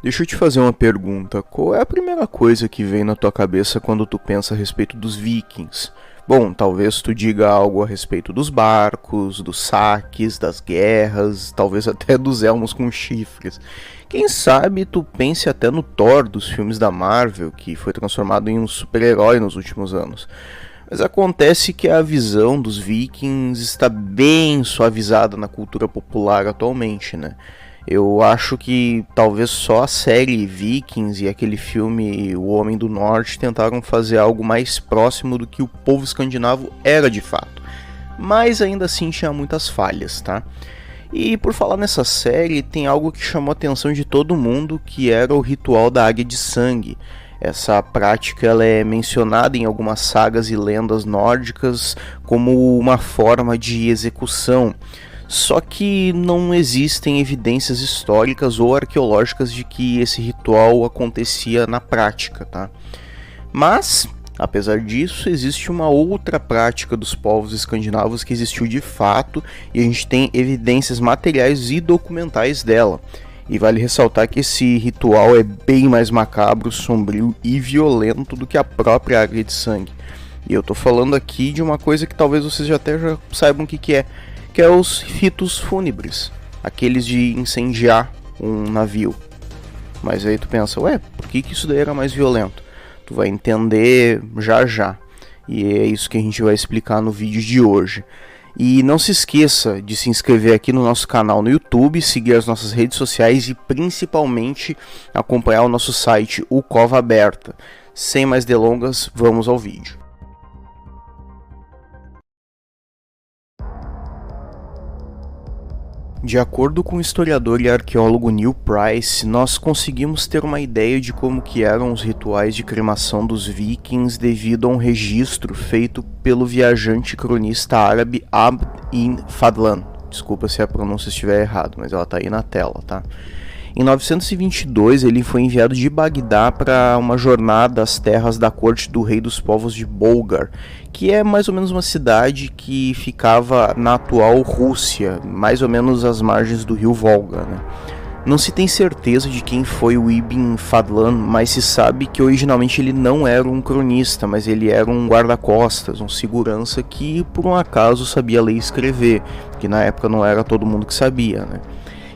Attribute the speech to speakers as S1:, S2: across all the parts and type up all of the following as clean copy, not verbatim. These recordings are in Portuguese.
S1: Deixa eu te fazer uma pergunta. Qual é a primeira coisa que vem na tua cabeça quando tu pensa a respeito dos vikings? Bom, talvez tu diga algo a respeito dos barcos, dos saques, das guerras, talvez até dos elmos com chifres. Quem sabe tu pense até no Thor dos filmes da Marvel, que foi transformado em um super-herói nos últimos anos. Mas acontece que a visão dos vikings está bem suavizada na cultura popular atualmente, né? Eu acho que talvez só a série Vikings e aquele filme O Homem do Norte tentaram fazer algo mais próximo do que o povo escandinavo era de fato. Mas ainda assim tinha muitas falhas, tá? E por falar nessa série, tem algo que chamou a atenção de todo mundo, que era o ritual da Águia de Sangue. Essa prática ela é mencionada em algumas sagas e lendas nórdicas como uma forma de execução. Só que não existem evidências históricas ou arqueológicas de que esse ritual acontecia na prática, tá? Mas, apesar disso, existe uma outra prática dos povos escandinavos que existiu de fato e a gente tem evidências materiais e documentais dela. E vale ressaltar que esse ritual é bem mais macabro, sombrio e violento do que a própria Águia de Sangue. E eu tô falando aqui de uma coisa que talvez vocês já saibam o que é os ritos fúnebres, aqueles de incendiar um navio. Mas aí tu pensa, ué, por que isso daí era mais violento? Tu vai entender já já, e é isso que a gente vai explicar no vídeo de hoje. E não se esqueça de se inscrever aqui no nosso canal no YouTube, seguir as nossas redes sociais e principalmente acompanhar o nosso site, o Cova Aberta. Sem mais delongas, vamos ao vídeo. De acordo com o historiador e arqueólogo Neil Price, nós conseguimos ter uma ideia de como que eram os rituais de cremação dos vikings devido a um registro feito pelo viajante cronista árabe Abd ibn Fadlan. Desculpa se a pronúncia estiver errada, mas ela está aí na tela, tá? Em 922, ele foi enviado de Bagdá para uma jornada às terras da corte do rei dos povos de Bulgar, que é mais ou menos uma cidade que ficava na atual Rússia, mais ou menos às margens do rio Volga, né? Não se tem certeza de quem foi o Ibn Fadlan, mas se sabe que originalmente ele não era um cronista, mas ele era um guarda-costas, um segurança que por um acaso sabia ler e escrever, que na época não era todo mundo que sabia, né?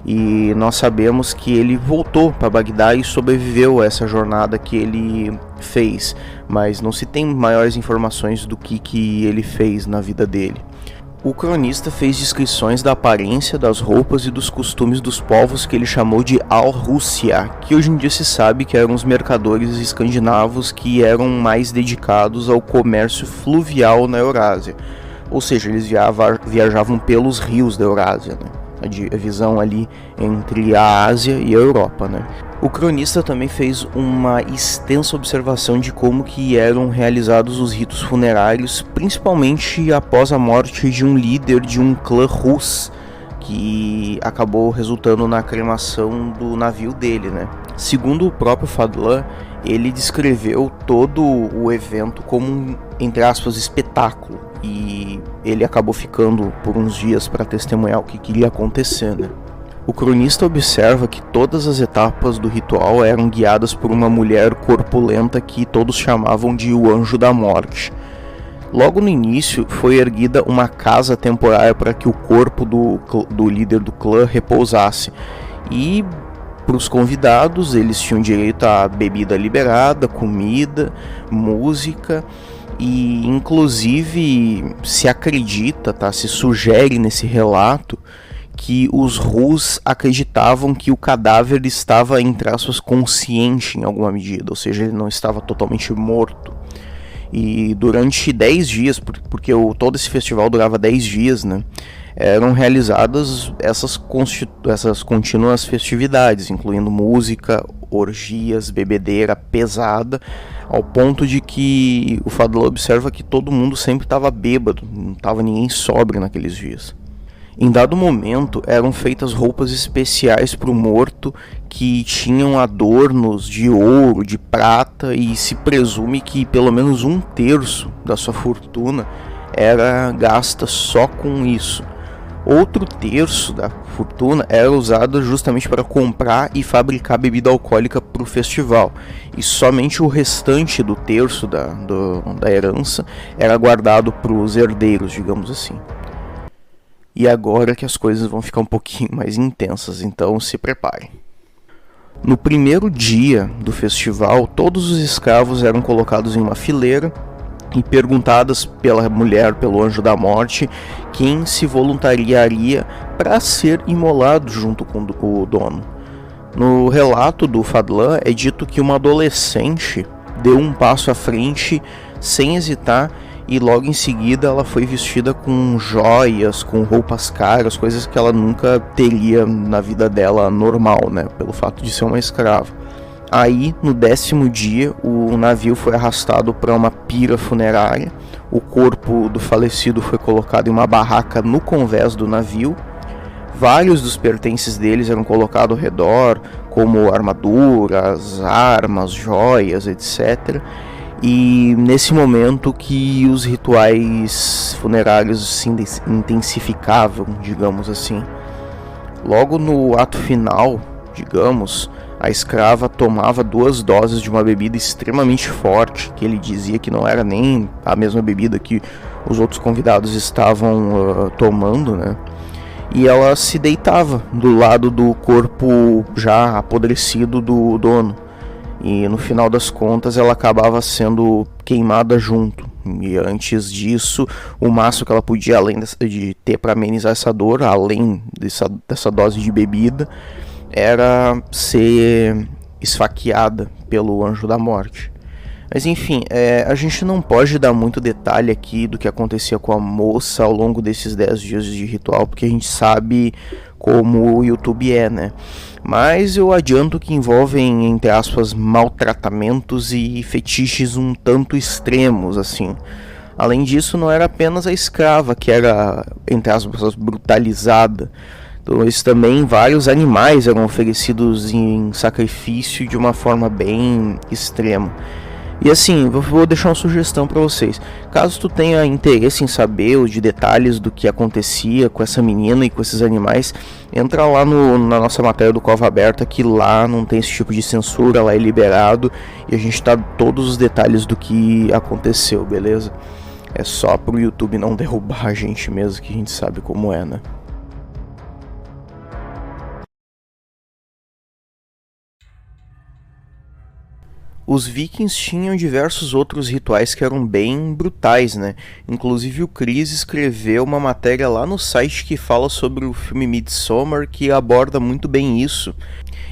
S1: E nós sabemos que ele voltou para Bagdá e sobreviveu a essa jornada que ele fez, mas não se tem maiores informações do que ele fez na vida dele. O cronista fez descrições da aparência, das roupas e dos costumes dos povos que ele chamou de Al-Rússia, que hoje em dia se sabe que eram os mercadores escandinavos que eram mais dedicados ao comércio fluvial na Eurásia, ou seja, eles viajavam pelos rios da Eurásia, né? A visão ali entre a Ásia e a Europa, né? O cronista também fez uma extensa observação de como que eram realizados os ritos funerários, principalmente após a morte de um líder de um clã russo, que acabou resultando na cremação do navio dele, né? Segundo o próprio Fadlan, ele descreveu todo o evento como um, entre aspas, espetáculo, e ele acabou ficando por uns dias para testemunhar o que iria acontecer, né? O cronista observa que todas as etapas do ritual eram guiadas por uma mulher corpulenta que todos chamavam de o Anjo da Morte. Logo no início foi erguida uma casa temporária para que o corpo do líder do clã repousasse, e para os convidados eles tinham direito a bebida liberada, comida, música. E inclusive se acredita, tá, se sugere nesse relato que os Rus acreditavam que o cadáver estava, entre aspas, consciente em alguma medida, ou seja, ele não estava totalmente morto. E durante 10 dias, porque todo esse festival durava 10 dias, né, eram realizadas essas contínuas festividades, incluindo música, orgias, bebedeira pesada, ao ponto de que o Fadlan observa que todo mundo sempre estava bêbado, não estava ninguém sóbrio naqueles dias. Em dado momento, eram feitas roupas especiais para o morto que tinham adornos de ouro, de prata, e se presume que pelo menos 1/3 da sua fortuna era gasta só com isso. Outro terço da fortuna era usado justamente para comprar e fabricar bebida alcoólica para o festival, e somente o restante do terço da herança era guardado para os herdeiros, digamos assim. E agora que as coisas vão ficar um pouquinho mais intensas, então se preparem. No primeiro dia do festival, todos os escravos eram colocados em uma fileira e perguntadas pela mulher, pelo anjo da morte, quem se voluntariaria para ser imolado junto com o dono. No relato do Fadlan é dito que uma adolescente deu um passo à frente sem hesitar e logo em seguida ela foi vestida com joias, com roupas caras, coisas que ela nunca teria na vida dela normal, né, pelo fato de ser uma escrava. Aí, no 10º dia, o navio foi arrastado para uma pira funerária, o corpo do falecido foi colocado em uma barraca no convés do navio, vários dos pertences deles eram colocados ao redor, como armaduras, armas, joias, etc., e nesse momento que os rituais funerários se intensificavam, digamos assim. Logo no ato final, digamos, a escrava tomava 2 doses de uma bebida extremamente forte, que ele dizia que não era nem a mesma bebida que os outros convidados estavam tomando, né? E ela se deitava do lado do corpo já apodrecido do dono. E no final das contas ela acabava sendo queimada junto. E antes disso, o máximo que ela podia, além de ter para amenizar essa dor, além dessa dose de bebida, era ser esfaqueada pelo anjo da morte. Mas enfim, a gente não pode dar muito detalhe aqui do que acontecia com a moça ao longo desses 10 dias de ritual, porque a gente sabe como o YouTube é, né? Mas eu adianto que envolvem, entre aspas, maltratamentos e fetiches um tanto extremos, assim. Além disso, não era apenas a escrava que era, entre aspas, brutalizada. Então, também vários animais eram oferecidos em sacrifício de uma forma bem extrema. E assim, vou deixar uma sugestão para vocês. Caso tu tenha interesse em saber os detalhes do que acontecia com essa menina e com esses animais, entra lá na nossa matéria do Cova Aberta, que lá não tem esse tipo de censura, lá é liberado e a gente tá todos os detalhes do que aconteceu, beleza? É só pro YouTube não derrubar a gente mesmo, que a gente sabe como é, né? Os vikings tinham diversos outros rituais que eram bem brutais, né? Inclusive o Chris escreveu uma matéria lá no site que fala sobre o filme Midsommar, que aborda muito bem isso.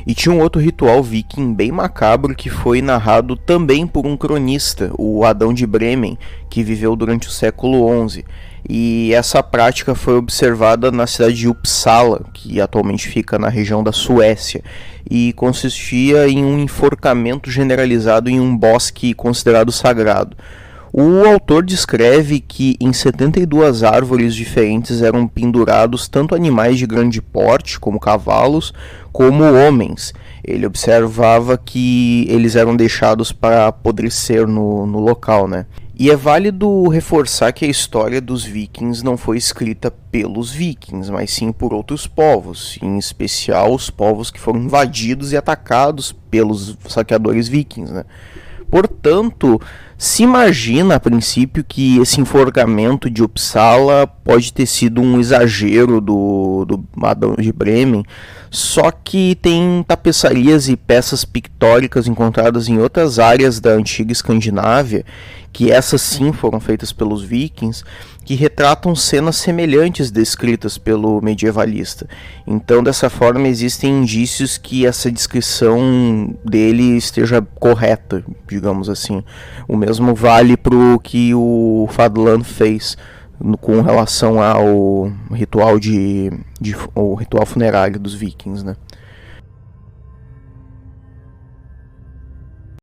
S1: E tinha um outro ritual viking bem macabro que foi narrado também por um cronista, o Adão de Bremen, que viveu durante o século XI. E essa prática foi observada na cidade de Uppsala, que atualmente fica na região da Suécia, e consistia em um enforcamento generalizado em um bosque considerado sagrado. O autor descreve que em 72 árvores diferentes eram pendurados tanto animais de grande porte, como cavalos, como homens. Ele observava que eles eram deixados para apodrecer no local, né? E é válido reforçar que a história dos vikings não foi escrita pelos vikings, mas sim por outros povos, em especial os povos que foram invadidos e atacados pelos saqueadores vikings, né? Portanto, se imagina a princípio que esse enforcamento de Uppsala pode ter sido um exagero do Adão de Bremen, só que tem tapeçarias e peças pictóricas encontradas em outras áreas da antiga Escandinávia, que essas sim foram feitas pelos vikings, que retratam cenas semelhantes descritas pelo medievalista. Então, dessa forma, existem indícios que essa descrição dele esteja correta, digamos assim. O mesmo vale para o que o Fadlan fez com relação ao ritual o ritual funerário dos vikings, né?